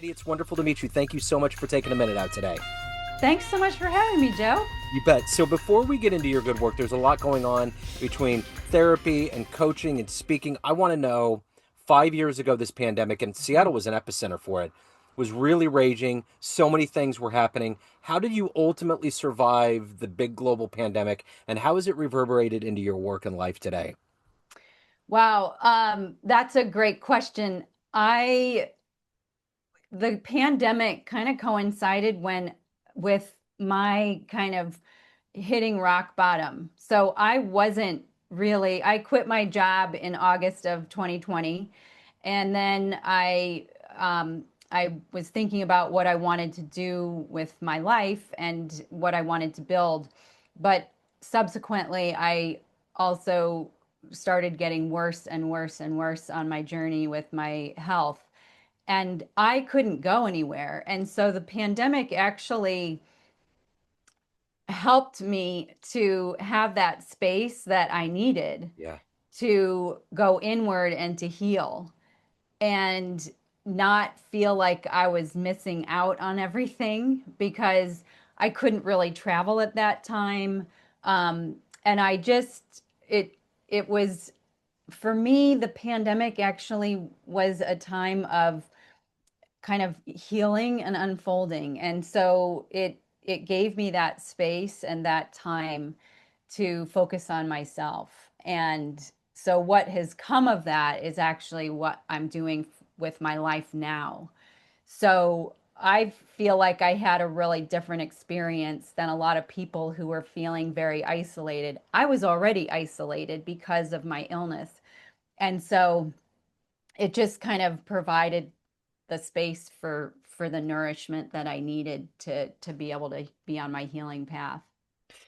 Heidi, it's wonderful to meet you. Thank you so much for taking a minute out today. Thanks so much for having me, Joe. You bet. So, before we get into your good work, there's a lot going on between therapy and coaching and speaking. I want to know 5 years ago, this pandemic, and Seattle was an epicenter for it, was really raging. So many things were happening. How did you ultimately survive the big global pandemic, and how has it reverberated into your work and life today? Wow, that's a great question. I The pandemic kind of coincided when with my kind of hitting rock bottom. So I quit my job in August of 2020, and then I was thinking about what I wanted to do with my life and what I wanted to build. But subsequently, I also started getting worse and worse and worse on my journey with my health. And I couldn't go anywhere. And so the pandemic actually helped me to have that space that I needed Yeah. to go inward and to heal and not feel like I was missing out on everything because I couldn't really travel at that time. And I just, it was, for me, the pandemic actually was a time of kind of healing and unfolding. And so it gave me that space and that time to focus on myself. And so what has come of that is actually what I'm doing with my life now. So I feel like I had a really different experience than a lot of people who were feeling very isolated. I was already isolated because of my illness. And so it just kind of provided the space for the nourishment that I needed to be able to be on my healing path.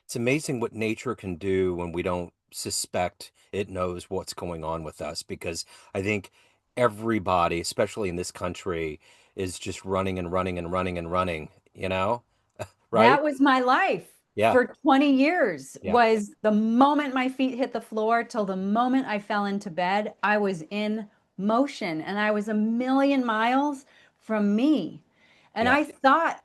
It's amazing what nature can do when we don't suspect it knows what's going on with us because I think everybody, especially in this country, is just running and running and running and running, right? That was my life Yeah, for 20 years, yeah, was the moment my feet hit the floor till the moment I fell into bed, I was in motion and I was a million miles from me. And yeah. I thought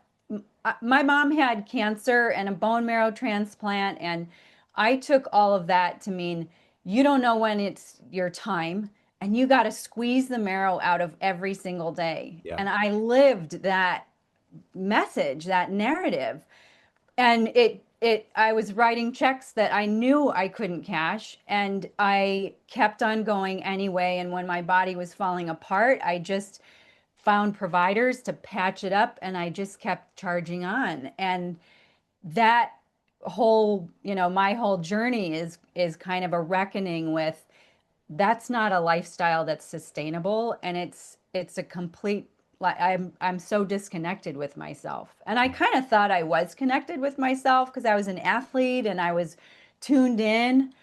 my mom had cancer and a bone marrow transplant, and I took all of that to mean you don't know when it's your time, and you got to squeeze the marrow out of every single day. Yeah. And I lived that message, that narrative. And I was writing checks that I knew I couldn't cash, and I kept on going anyway. And when my body was falling apart, I just found providers to patch it up, and I just kept charging on. And that my whole journey is kind of a reckoning with that's not a lifestyle that's sustainable, and it's a complete, like, I'm so disconnected with myself. And I kind of thought I was connected with myself because I was an athlete and I was tuned in,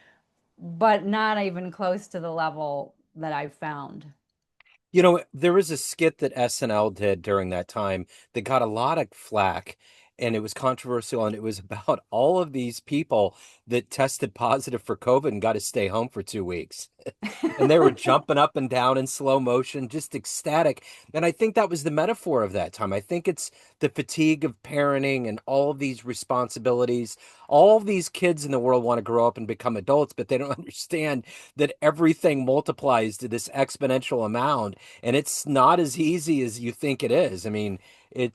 but not even close to the level that I've found. There was a skit that SNL did during that time that got a lot of flack, and it was controversial, and it was about all of these people that tested positive for COVID and got to stay home for 2 weeks. And they were jumping up and down in slow motion, just ecstatic. And I think that was the metaphor of that time. I think it's the fatigue of parenting and all of these responsibilities. All of these kids in the world want to grow up and become adults, but they don't understand that everything multiplies to this exponential amount. And it's not as easy as you think it is. I mean, and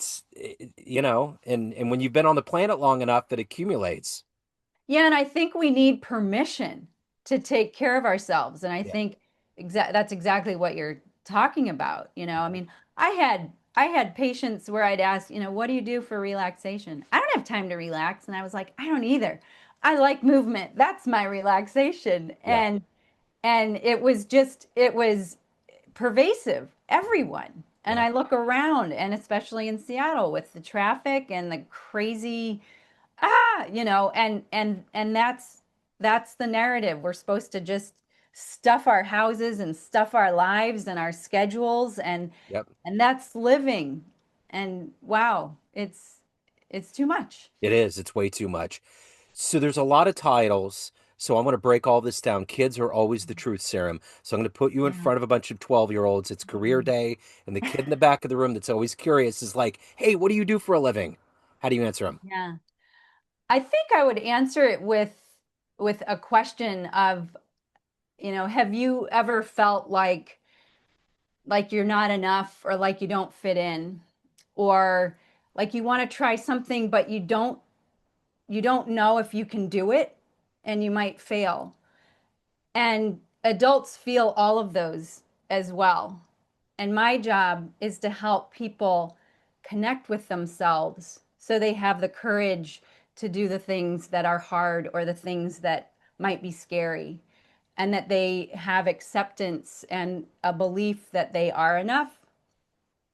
when you've been on the planet long enough, that accumulates. Yeah, and I think we need permission to take care of ourselves. And I Yeah. think that's exactly what you're talking about. I mean, I had patients where I'd ask, what do you do for relaxation? I don't have time to relax. And I was like, I don't either. I like movement. That's my relaxation. Yeah. And it was pervasive, everyone. And Yeah. I look around, and especially in Seattle with the traffic and the crazy, and that's the narrative. We're supposed to just stuff our houses and stuff our lives and our schedules, Yep. and that's living. And wow, it's too much. It is. It's way too much. So there's a lot of titles. So I'm going to break all this down. Kids are always the truth serum. So I'm going to put you in Yeah. front of a bunch of 12-year-olds. It's career Mm. day, and the kid in the back of the room that's always curious is like, "Hey, what do you do for a living?" How do you answer them? Yeah. I think I would answer it with a question of, have you ever felt like you're not enough, or like you don't fit in, or like you want to try something but you don't know if you can do it, and you might fail. And adults feel all of those as well. And my job is to help people connect with themselves so they have the courage to do the things that are hard, or the things that might be scary, and that they have acceptance and a belief that they are enough,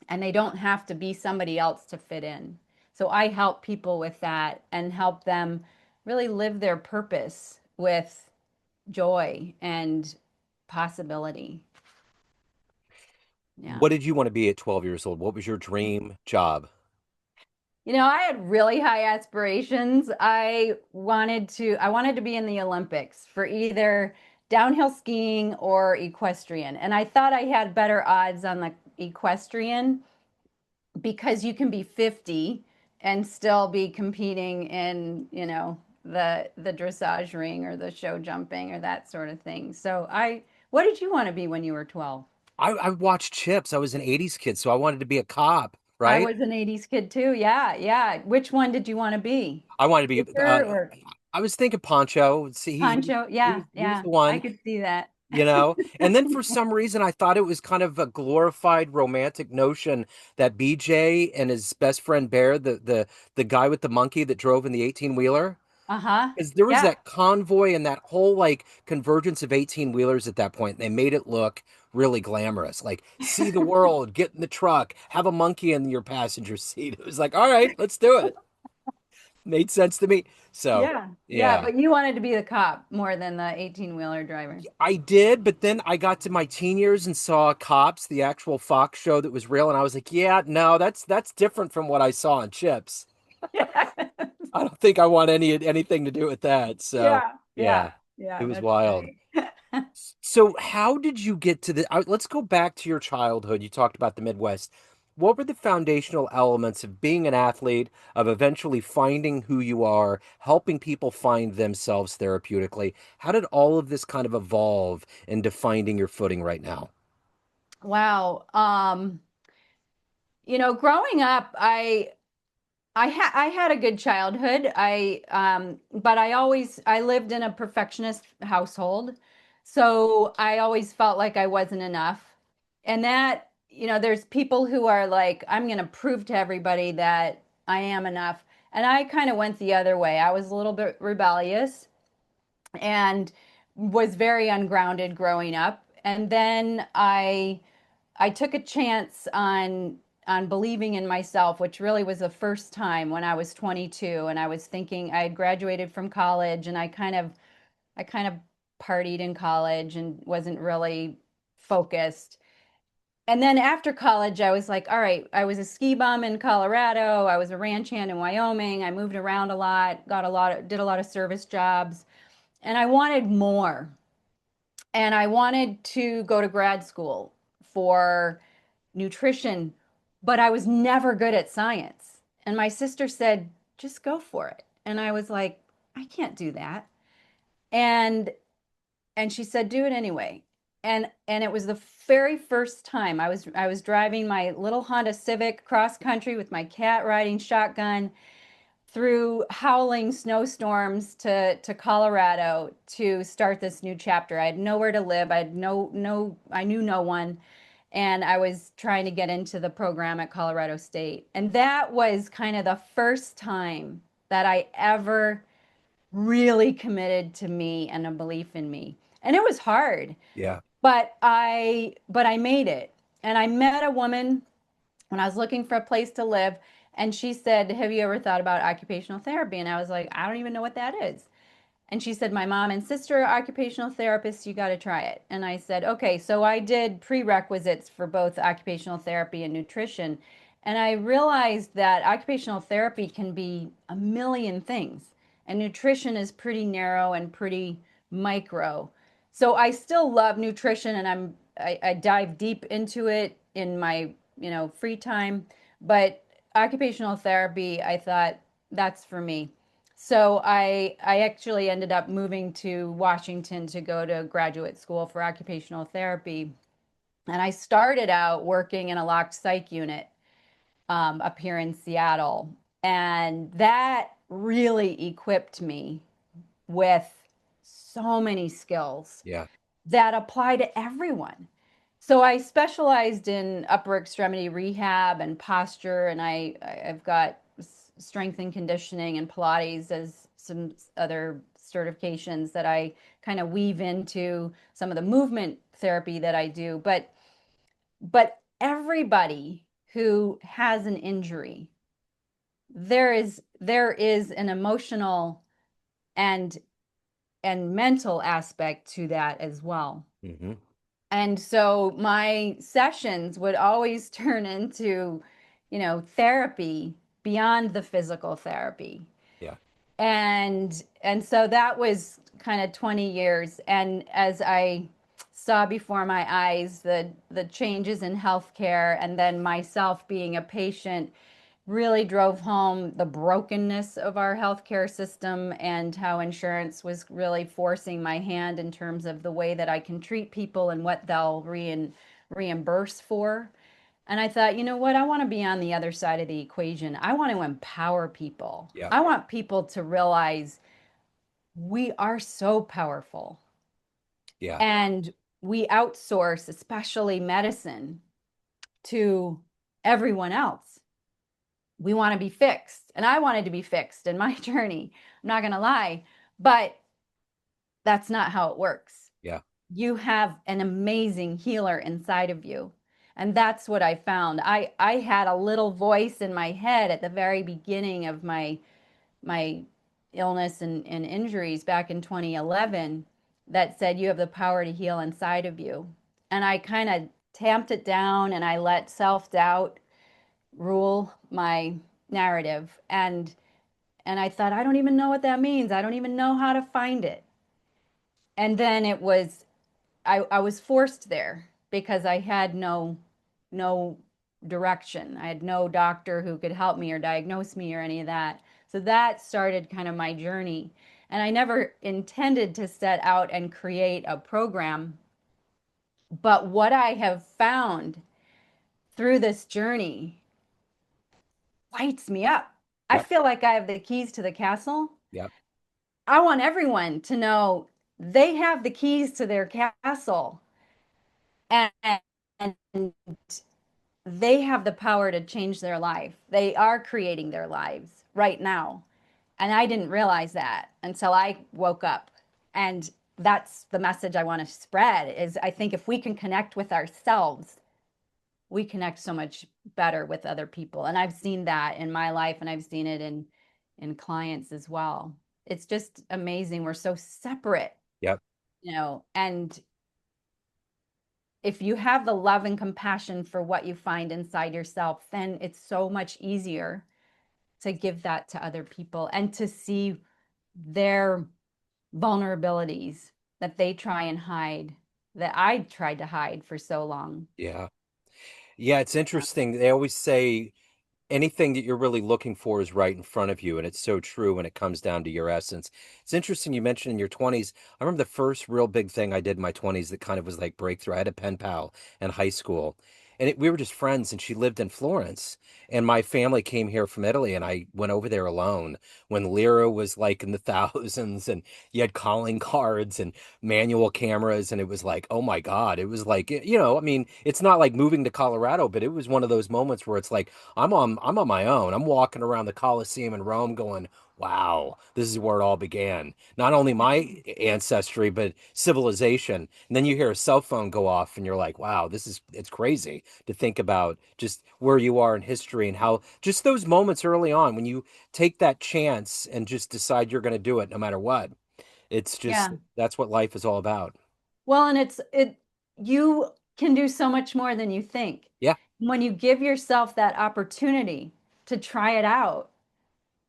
and they don't have to be somebody else to fit in. So I help people with that and help them really live their purpose with joy and possibility. Yeah. What did you want to be at 12 years old? What was your dream job? I had really high aspirations. I wanted to be in the Olympics for either downhill skiing or equestrian. And I thought I had better odds on the equestrian because you can be 50 and still be competing in, the dressage ring or the show jumping or that sort of thing. What did you want to be when you were 12? I watched Chips. I was an 80s kid, so I wanted to be a cop, I right? was an 80s kid too. Yeah, yeah. Which one did you want to be? I wanted to be. Biker or I was thinking Poncho. See, Poncho? Yeah, he was yeah. the I one, could see that. And then for some reason, I thought it was kind of a glorified romantic notion that BJ and his best friend Bear, the guy with the monkey that drove in the 18-wheeler, Uh-huh. because there was Yeah. that convoy and that whole like convergence of 18-wheelers at that point. They made it look really glamorous. Like, see the world, get in the truck, have a monkey in your passenger seat. It was like, all right, let's do it. Made sense to me. So, Yeah. Yeah, yeah. but you wanted to be the cop more than the 18-wheeler driver. I did, but then I got to my teen years and saw Cops, the actual Fox show that was real, and I was like, yeah, no, that's different from what I saw on Chips. I don't think I want anything to do with that. So, Yeah. yeah, Yeah. it Yeah, was that's wild. great. So, how did you get to let's go back to your childhood. You talked about the Midwest. What were the foundational elements of being an athlete, of eventually finding who you are, helping people find themselves therapeutically? How did all of this kind of evolve into finding your footing right now? Wow. Growing up, I had a good childhood. But I lived in a perfectionist household. So I always felt like I wasn't enough. And there's people who are like, I'm going to prove to everybody that I am enough. And I kind of went the other way. I was a little bit rebellious and was very ungrounded growing up. And then I took a chance on believing in myself, which really was the first time when I was 22 and I was thinking I had graduated from college, and I kind of partied in college and wasn't really focused. And then after college, I was like, all right, I was a ski bum in Colorado, I was a ranch hand in Wyoming, I moved around a lot, did a lot of service jobs, and I wanted more. And I wanted to go to grad school for nutrition, but I was never good at science. And my sister said, just go for it. And I was like, I can't do that. And she said, do it anyway. And it was the very first time I was driving my little Honda Civic cross country with my cat riding shotgun through howling snowstorms to Colorado to start this new chapter. I had nowhere to live. I had I knew no one, and I was trying to get into the program at Colorado State. And that was kind of the first time that I ever really committed to me and a belief in me. And it was hard, Yeah. but I made it. And I met a woman when I was looking for a place to live, and she said, "Have you ever thought about occupational therapy?" And I was like, "I don't even know what that is." And she said, "My mom and sister are occupational therapists. You got to try it." And I said, "Okay." So I did prerequisites for both occupational therapy and nutrition. And I realized that occupational therapy can be a million things, and nutrition is pretty narrow and pretty micro. So I still love nutrition and I dive deep into it in my, free time, but occupational therapy, I thought that's for me. So I actually ended up moving to Washington to go to graduate school for occupational therapy. And I started out working in a locked psych unit up here in Seattle. And that really equipped me with so many skills Yeah. that apply to everyone. So I specialized in upper extremity rehab and posture, and I've got strength and conditioning and Pilates as some other certifications that I kind of weave into some of the movement therapy that I do. But everybody who has an injury, there is an emotional and mental aspect to that as well. Hmm. And so my sessions would always turn into, therapy beyond the physical therapy. Yeah. And so that was kind of 20 years. And as I saw before my eyes the changes in healthcare and then myself being a patient really drove home the brokenness of our healthcare system and how insurance was really forcing my hand in terms of the way that I can treat people and what they'll reimburse for. And I thought, you know what? I want to be on the other side of the equation. I want to empower people. Yeah. I want people to realize we are so powerful Yeah. and we outsource, especially medicine, to everyone else. We want to be fixed. And I wanted to be fixed in my journey. I'm not going to lie, but that's not how it works. Yeah. You have an amazing healer inside of you. And that's what I found. I had a little voice in my head at the very beginning of my illness and injuries back in 2011 that said you have the power to heal inside of you. And I kind of tamped it down and I let self-doubt rule my narrative. And I thought, I don't even know what that means. I don't even know how to find it. And then I was forced there because I had no direction. I had no doctor who could help me or diagnose me or any of that. So that started kind of my journey. And I never intended to set out and create a program. But what I have found through this journey lights me up. I Yep. feel like I have the keys to the castle. Yep. I want everyone to know they have the keys to their castle and, and they have the power to change their life. They are creating their lives right now. And I didn't realize that until I woke up. And that's the message I want to spread is I think if we can connect with ourselves, we connect so much better with other people. And I've seen that in my life and I've seen it in clients as well. It's just amazing. We're so separate, Yep. and if you have the love and compassion for what you find inside yourself, then it's so much easier to give that to other people and to see their vulnerabilities that they try and hide, that I tried to hide for so long. Yeah. Yeah. It's interesting. They always say anything that you're really looking for is right in front of you. And it's so true when it comes down to your essence. It's interesting you mentioned in your 20s. I remember the first real big thing I did in my 20s that kind of was like breakthrough. I had a pen pal in high school. And we were just friends, and she lived in Florence. And my family came here from Italy, and I went over there alone when lira was like in the thousands, and you had calling cards and manual cameras. And it was like, oh my God, it was like, I mean, it's not like moving to Colorado, but it was one of those moments where it's like, I'm on my own. I'm walking around the Colosseum in Rome going, wow, this is where it all began. Not only my ancestry, but civilization. And then you hear a cell phone go off and you're like, wow, it's crazy to think about just where you are in history and how just those moments early on when you take that chance and just decide you're going to do it no matter what. It's just Yeah. that's what life is all about. Well, and you can do so much more than you think. Yeah. When you give yourself that opportunity to try it out,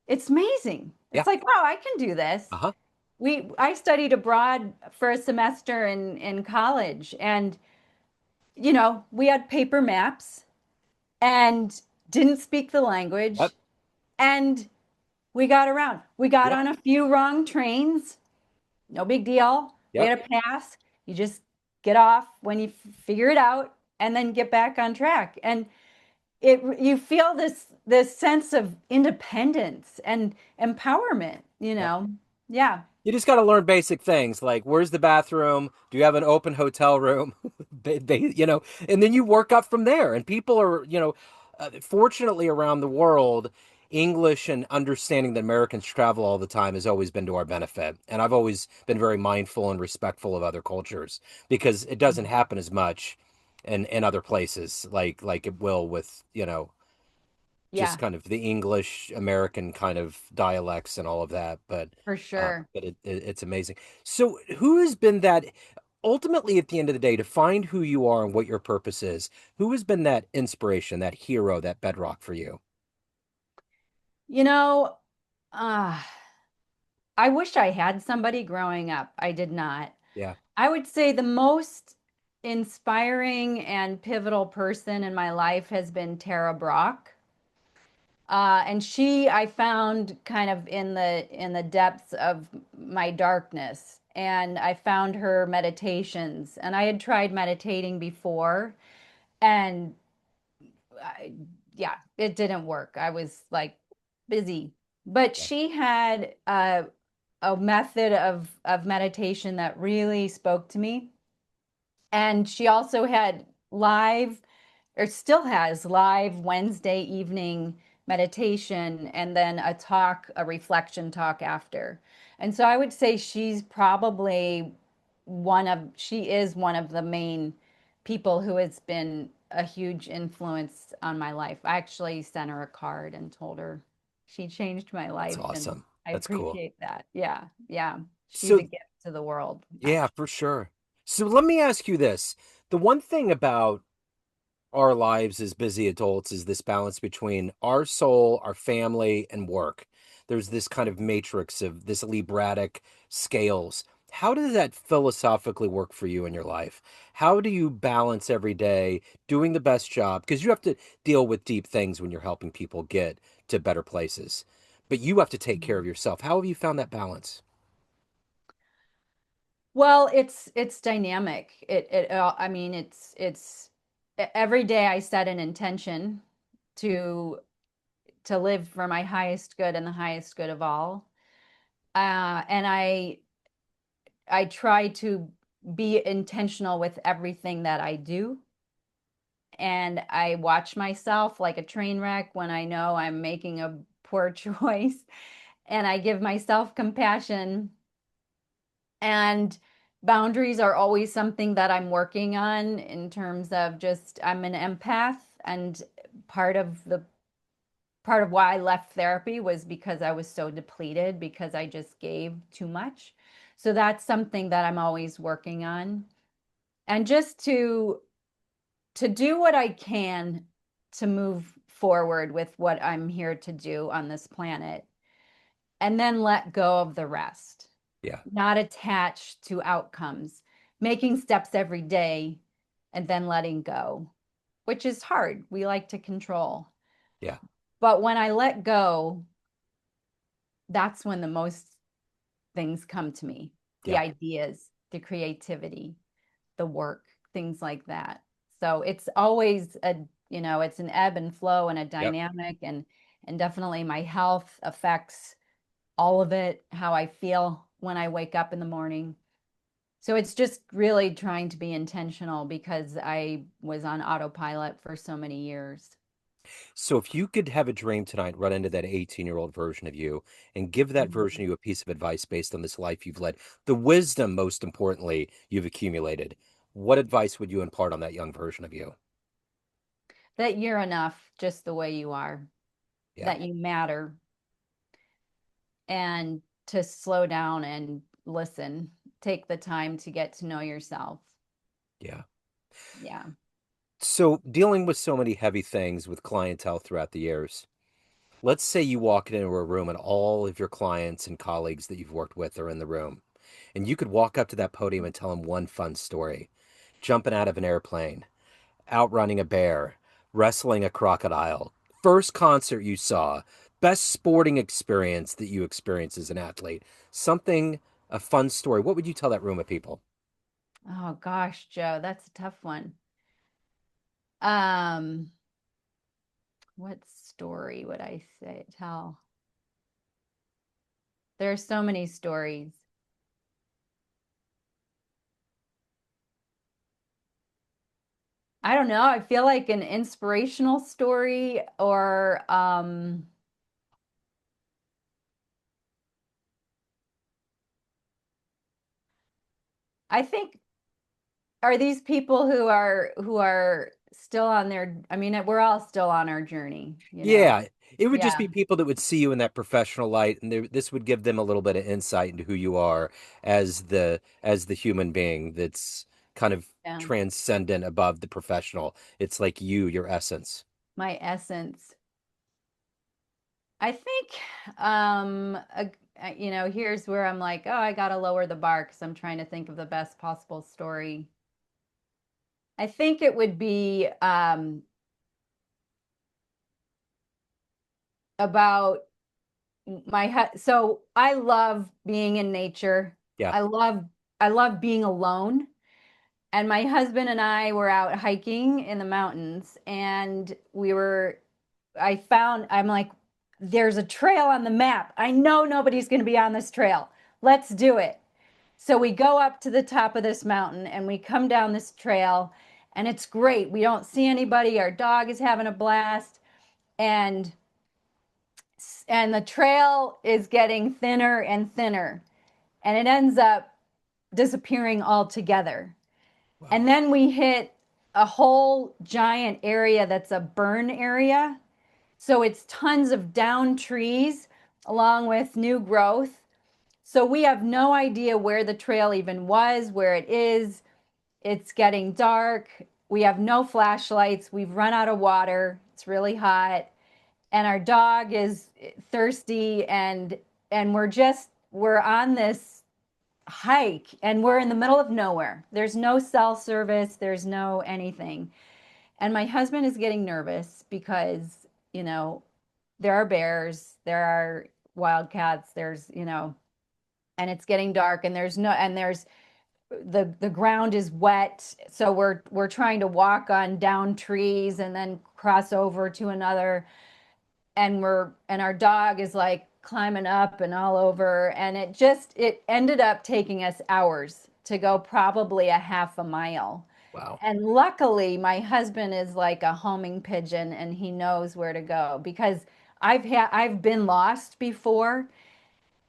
it's amazing. Yeah. It's like, wow, I can do this. Uh-huh. I studied abroad for a semester in college, and we had paper maps and didn't speak the Yep. language, and we got around. We got Yep. on a few wrong trains, no big deal. We Yep. had a pass. You just get off when you figure it out and then get back on track. And you feel this sense of independence and empowerment, you Yep. know. Yeah, You just got to learn basic things like where's the bathroom? Do you have an open hotel room? And then you work up from there. And people are, fortunately around the world, English and understanding that Americans travel all the time has always been to our benefit. And I've always been very mindful and respectful of other cultures because it doesn't happen as much in other places like it will with, just yeah, kind of the English American kind of dialects and all of that. But for sure. it's amazing. So who has been that ultimately at the end of the day to find who you are and what your purpose is? Who has been that inspiration, that hero, that bedrock for you? You know, uh, I wish I had somebody growing up. I did not. Yeah, I would say the most inspiring and pivotal person in my life has been Tara Brach. And she, I found kind of in the depths of my darkness, and I found her meditations. And I had tried meditating before, and I, yeah, it didn't work. I was like busy, but yeah, she had a method of meditation that really spoke to me. And she also had live, or still has live Wednesday evening meditation and then a talk, a reflection talk after. And so I would say she is one of the main people who has been a huge influence on my life. I actually sent her a card and told her she changed my that's life, and awesome. I That's cool. appreciate that. Yeah, yeah. She's a So gift to the world, yeah, actually. for sure. So let me ask you this. The one thing about our lives as busy adults is this balance between our soul, our family, and work. There's this kind of matrix of this Libratic scales. How does that philosophically work for you in your life? How do you balance every day doing the best job? Because you have to deal with deep things when you're helping people get to better places, but you have to take care of yourself. How have you found that balance? Well, it's dynamic. I mean, every day I set an intention to to live for my highest good and the highest good of all. And I try to be intentional with everything that I do. And I watch myself like a train wreck when I know I'm making a poor choice. And I give myself compassion. And boundaries are always something that I'm working on in terms of just I'm an empath, and part of the part of why I left therapy was because I was so depleted because I just gave too much. So that's something that I'm always working on. And just to do what I can to move forward with what I'm here to do on this planet, and then let go of the rest, Yeah, not attached to outcomes, making steps every day and then letting go, which is hard. We like to control. yeah, But when I let go, that's when the most things come to me, the yeah, ideas, the creativity, the work, things like that. So it's always it's an ebb and flow and a yep. dynamic, and definitely my health affects all of it, how I feel when I wake up in the morning. So it's just really trying to be intentional because I was on autopilot for so many years. So if you could have a dream tonight, run into that 18-year-old version of you and give that version of you a piece of advice based on this life you've led, the wisdom, most importantly, you've accumulated, what advice would you impart on that young version of you? That you're enough just the way you are, Yeah, that you matter, and to slow down and listen. Take the time to get to know yourself. yeah. Yeah. So dealing with so many heavy things with clientele throughout the years, Let's say you walk into a room and all of your clients and colleagues that you've worked with are in the room, and you could walk up to that podium and tell them one fun story. Jumping out of an airplane, outrunning a bear, wrestling a crocodile, first concert you saw, best sporting experience that you experienced as an athlete, something, a fun story. What would you tell that room of people? Oh gosh, Joe, that's a tough one. Um, what story would I say tell? There are so many stories. I don't know. I feel like an inspirational story or I think are these people who are still on their I mean we're all still on our journey, you know. Yeah, it would just Yeah. be people that would see you in that professional light, and this would give them a little bit of insight into who you are as the human being that's kind of Yeah. transcendent above the professional. It's like you, your essence. My essence. I think here's where I'm like, oh, I got to lower the bar because I'm trying to think of the best possible story. I think it would be about so I love being in nature. Yeah. I love I love being alone. And my husband and I were out hiking in the mountains and I'm like, there's a trail on the map. I know nobody's going to be on this trail. Let's do it. So we go up to the top of this mountain and we come down this trail and it's great. We don't see anybody. Our dog is having a blast and the trail is getting thinner and thinner and it ends up disappearing altogether. And Wow. then we hit a whole giant area that's a burn area. So it's tons of down trees along with new growth. So we have no idea where the trail even was, where it is. It's getting dark. We have no flashlights. We've run out of water. It's really hot. And our dog is thirsty and we're on this hike and we're in the middle of nowhere. There's no cell service, there's no anything. And my husband is getting nervous because, you know, there are bears, there are wildcats, and it's getting dark and there's the ground is wet. So we're trying to walk on down trees and then cross over to another and our dog is like climbing up and all over and it ended up taking us hours to go probably a half a mile. Wow. And luckily my husband is like a homing pigeon and he knows where to go because I've been lost before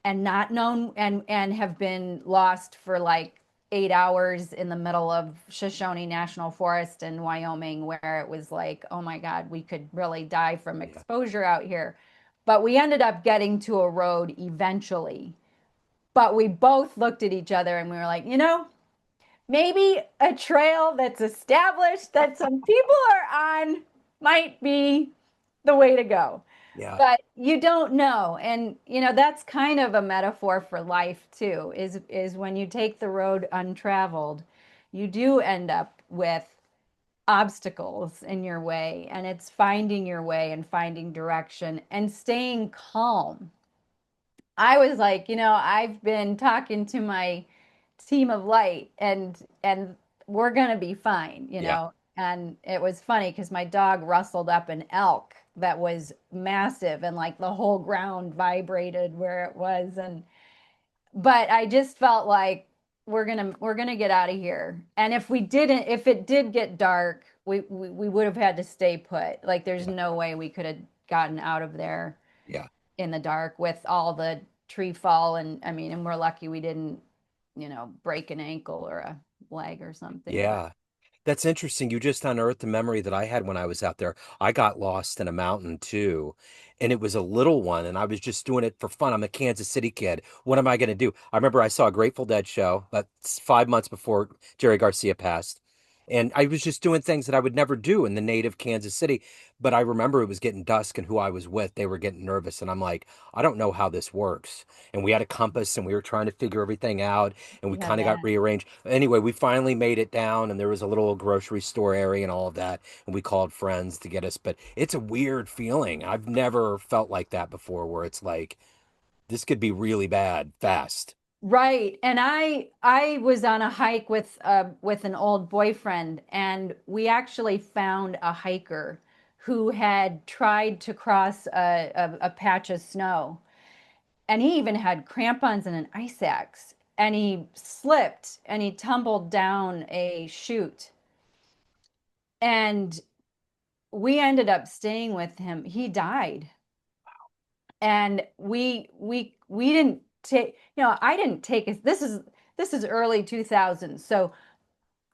and not known and have been lost for like 8 hours in the middle of Shoshone National Forest in Wyoming, where it was like, oh my God, we could really die from Yeah. exposure out here. But we ended up getting to a road eventually. But we both looked at each other and we were like, maybe a trail that's established that some people are on might be the way to go. Yeah. But you don't know. And that's kind of a metaphor for life too, is when you take the road untraveled, you do end up with obstacles in your way, and it's finding your way and finding direction and staying calm. I was like, I've been talking to my team of light and we're gonna be fine, Yeah. And it was funny because my dog rustled up an elk that was massive and like the whole ground vibrated where it was and but I just felt like we're gonna get out of here. And if it did get dark, we would have had to stay put. Like there's Yeah. no way we could have gotten out of there Yeah. in the dark with all the tree fall and I mean and we're lucky we didn't break an ankle or a leg or something but Yeah. That's interesting. You just unearthed a memory that I had when I was out there. I got lost in a mountain too, and it was a little one, and I was just doing it for fun. I'm a Kansas City kid. What am I going to do? I remember I saw a Grateful Dead show about 5 months before Jerry Garcia passed, And I was just doing things that I would never do in the native Kansas City. But I remember it was getting dusk and who I was with, they were getting nervous. And I'm like, I don't know how this works. And we had a compass and we were trying to figure everything out and we You had kind of got that. rearranged. Anyway, we finally made it down and there was a little grocery store area and all of that. And we called friends to get us. But it's a weird feeling. I've never felt like that before where it's like, this could be really bad fast. Right. And I was on a hike with an old boyfriend, and we actually found a hiker who had tried to cross a patch of snow. And he even had crampons and an ice axe. And he slipped and he tumbled down a chute. And we ended up staying with him. He died. And we didn't take, I didn't take it. This is early 2000s. So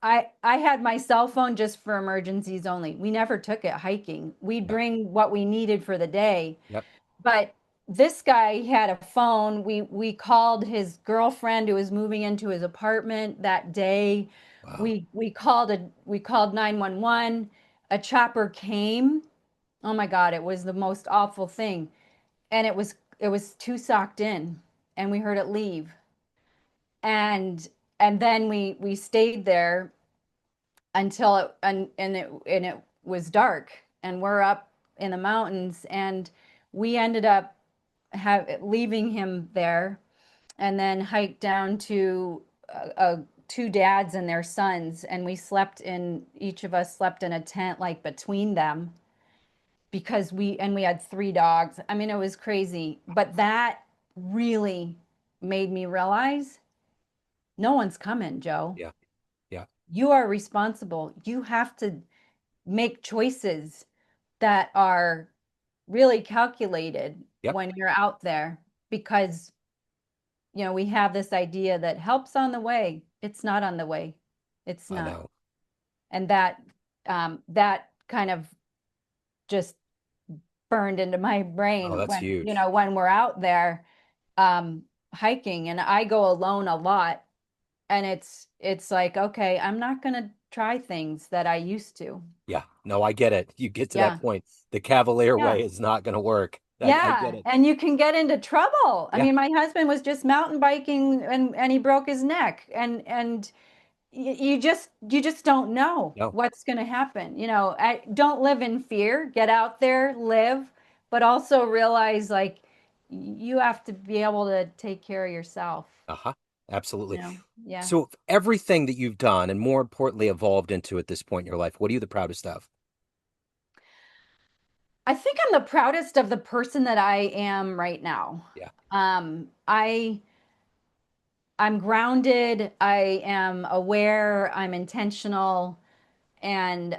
I had my cell phone just for emergencies only. We never took it hiking. We'd Yeah. bring what we needed for the day. Yep. But this guy had a phone. We called his girlfriend who was moving into his apartment that day. Wow. We called 911. A chopper came. Oh my God, it was the most awful thing. And it was too socked in, and we heard it leave. And then we stayed there until it was dark, and we're up in the mountains, and we ended up leaving him there, and then hiked down to two dads and their sons, and each of us slept in a tent like between them, because we had three dogs. I mean, it was crazy, but that really made me realize no one's coming, Joe. Yeah. Yeah. You are responsible. You have to make choices that are really calculated Yep. when you're out there, because we have this idea that help's on the way. It's not on the way. It's I not. know. And that kind of just burned into my Oh, brain that's when huge. when we're out there um hiking, and I go alone a lot, and it's like, okay, I'm not going to try things that I used to. Yeah. No, I get it. You get to that Yeah. point. The Cavalier Yeah. way is not going to work. I get Yeah, it. and you can get into trouble. I Yeah. mean, my husband was just mountain biking, and he broke his neck, and you just don't know No. what's going to happen. Don't live in fear. Get out there, live, but also realize, like, you have to be able to take care of yourself. Uh-huh. Absolutely. Yeah. So everything that you've done and more importantly evolved into at this point in your life, what are you the proudest of? I think I'm the proudest of the person that I am right now. Yeah. I'm grounded, I am aware, I'm intentional, and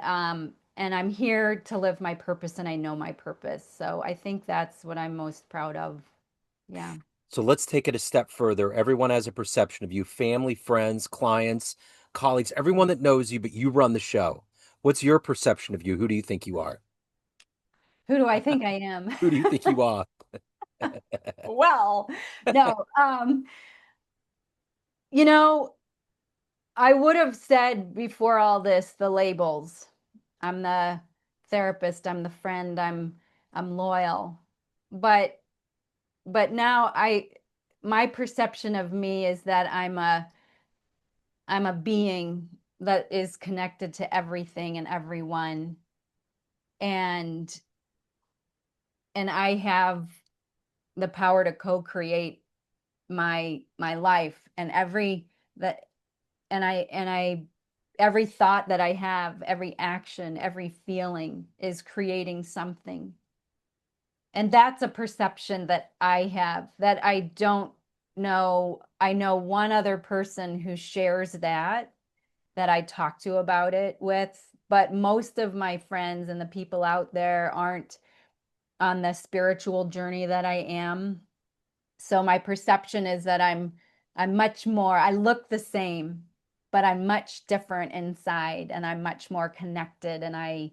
I'm here to live my purpose, and I know my purpose. So I think that's what I'm most proud of. Yeah. So let's take it a step further. Everyone has a perception of you, family, friends, clients, colleagues, everyone that knows you, but you run the show. What's your perception of you? Who do you think you are? Who do I think I am? Who do you think you are? Well, no. You know, I would have said before all this the labels. I'm the therapist, I'm the friend, I'm loyal. But now my perception of me is that I'm a being that is connected to everything and everyone, and I have the power to co-create my life, and that I every thought that I have, every action, every feeling is creating something. And that's a perception that I have, that I don't know. I know one other person who shares that I talk to about it with, but most of my friends and the people out there aren't on the spiritual journey that I am. So my perception is that I'm much more, I look the same, but I'm much different inside, and I'm much more connected, and I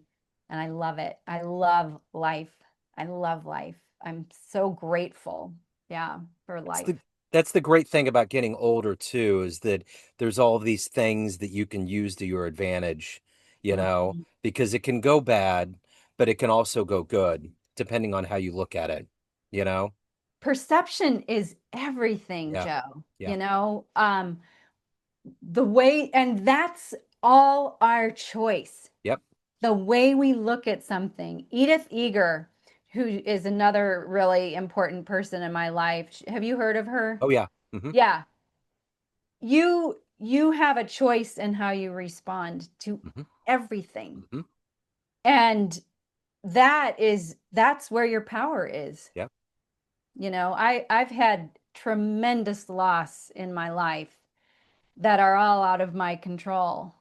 love it. I love life. I love life. I'm so grateful, yeah, for It's the life. That's the great thing about getting older too, is that there's all these things that you can use to your advantage, Mhm. because it can go bad, but it can also go good, depending on how you look at it, you know? Perception is everything, Yeah. Joe. Yeah. The way, and that's all our choice. Yep. The way we look at something. Edith Eger, who is another really important person in my life. Have you heard of her? Oh yeah. Yeah. You have a choice in how you respond to Hmm. everything. Hmm. And that's where your power is. Yep. I've had tremendous loss in my life that are all out of my control.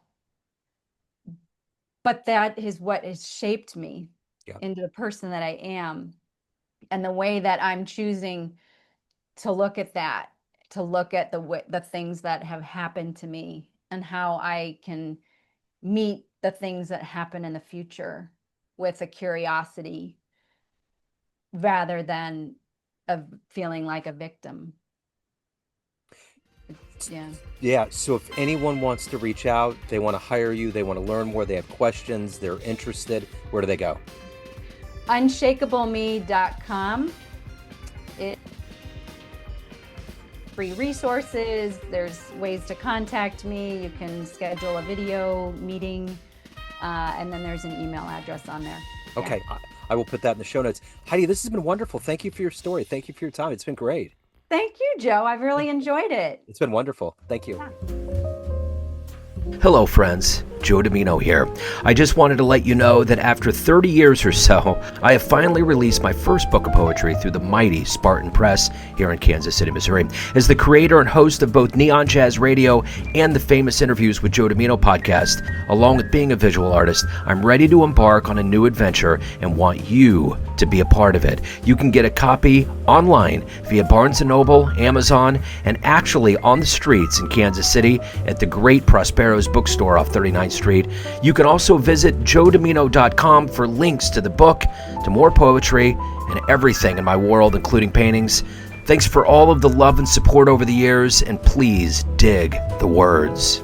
But that is what has shaped me Yep. into the person that I am, and the way that I'm choosing to look at that, to look at the things that have happened to me and how I can meet the things that happen in the future with a curiosity rather than of feeling like a victim. Yeah. Yeah. So if anyone wants to reach out, they want to hire you, they want to learn more, they have questions, they're interested, where do they go? UnshakableMe.com. It free resources. There's ways to contact me. You can schedule a video meeting, and then there's an email address on there. Yeah. Okay. I will put that in the show notes. Heidi, this has been wonderful. Thank you for your story. Thank you for your time. It's been great. Thank you, Joe. I've Yeah. really enjoyed it. It's been wonderful. Thank you. Yeah. Hello, friends. Joe Dimino here. I just wanted to let you know that after 30 years or so, I have finally released my first book of poetry through the mighty Spartan Press here in Kansas City, Missouri. As the creator and host of both Neon Jazz Radio and the Famous Interviews with Joe Dimino podcast, along with being a visual artist, I'm ready to embark on a new adventure and want you to be a part of it. You can get a copy online via Barnes & Noble, Amazon, and actually on the streets in Kansas City at the great Prospero's bookstore off 39th Street. You can also visit joedimino.com for links to the book, to more poetry, and everything in my world, including paintings. Thanks for all of the love and support over the years, and please dig the words.